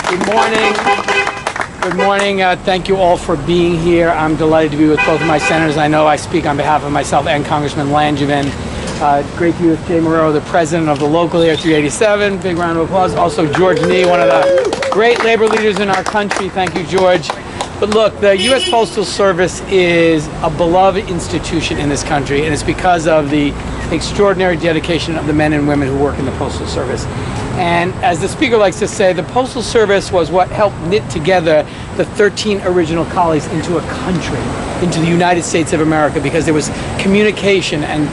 Good morning. Good morning. Thank you all for being here. I'm delighted to be with both of my senators. I know I speak on behalf of myself and Congressman Langevin. Great to be with Jay Moreau, the president of the local here, 387. Big round of applause. Also, George Nee, one of the great labor leaders in our country. Thank you, George. But look, the U.S. Postal Service is a beloved institution in this country, and it's because of the extraordinary dedication of the men and women who work in the Postal Service. And as the Speaker likes to say, the Postal Service was what helped knit together the 13 original colonies into a country, into the United States of America, because there was communication and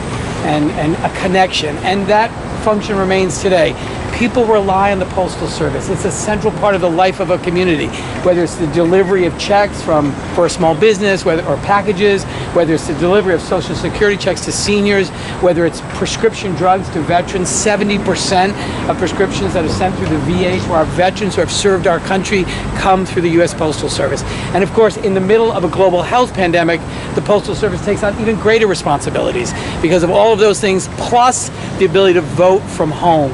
a connection. And that function remains today. People rely on the Postal Service. It's a central part of the life of a community, whether it's the delivery of checks for a small business, or packages, whether it's the delivery of Social Security checks to seniors, whether it's prescription drugs to veterans. 70% of prescriptions that are sent through the VA to our veterans who have served our country come through the U.S. Postal Service. And of course, in the middle of a global health pandemic, the Postal Service takes on even greater responsibilities because of all of those things, plus the ability to vote from home.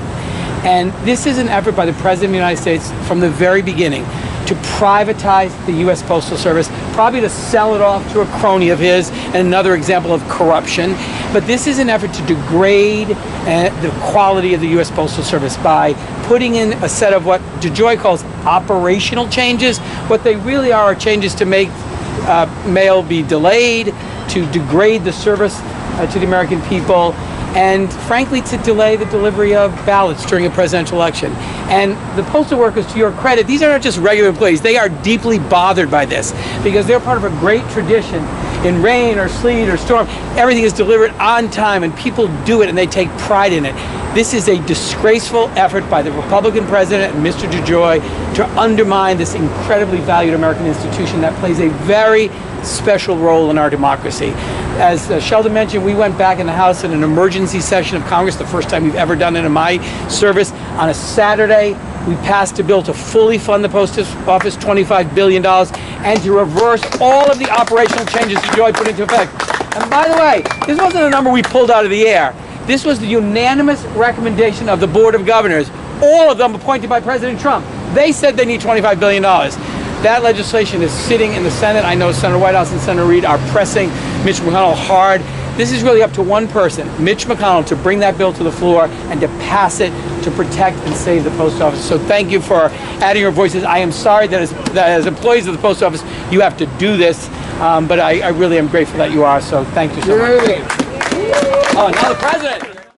And this is an effort by the President of the United States from the very beginning to privatize the U.S. Postal Service, probably to sell it off to a crony of his, and another example of corruption. But this is an effort to degrade the quality of the U.S. Postal Service by putting in a set of what DeJoy calls operational changes. What they really are changes to make mail be delayed, to degrade the service to the American people, and frankly to delay the delivery of ballots during a presidential election. And the postal workers, to your credit, these are not just regular employees. They are deeply bothered by this because they're part of a great tradition. In rain or sleet or storm, everything is delivered on time and people do it and they take pride in it. This is a disgraceful effort by the Republican president and Mr. DeJoy to undermine this incredibly valued American institution that plays a very special role in our democracy. As Sheldon mentioned, we went back in the House in an emergency session of Congress, the first time we've ever done it in my service. On a Saturday, we passed a bill to fully fund the Post Office, $25 billion, and to reverse all of the operational changes DeJoy put into effect. And by the way, this wasn't a number we pulled out of the air. This was the unanimous recommendation of the Board of Governors, all of them appointed by President Trump. They said they need $25 billion. That legislation is sitting in the Senate. I know Senator Whitehouse and Senator Reid are pressing Mitch McConnell hard. This is really up to one person, Mitch McConnell, to bring that bill to the floor and to pass it to protect and save the Post Office. So thank you for adding your voices. I am sorry that as employees of the Post Office, you have to do this, but I really am grateful that you are, so thank you so much. Oh, now the president.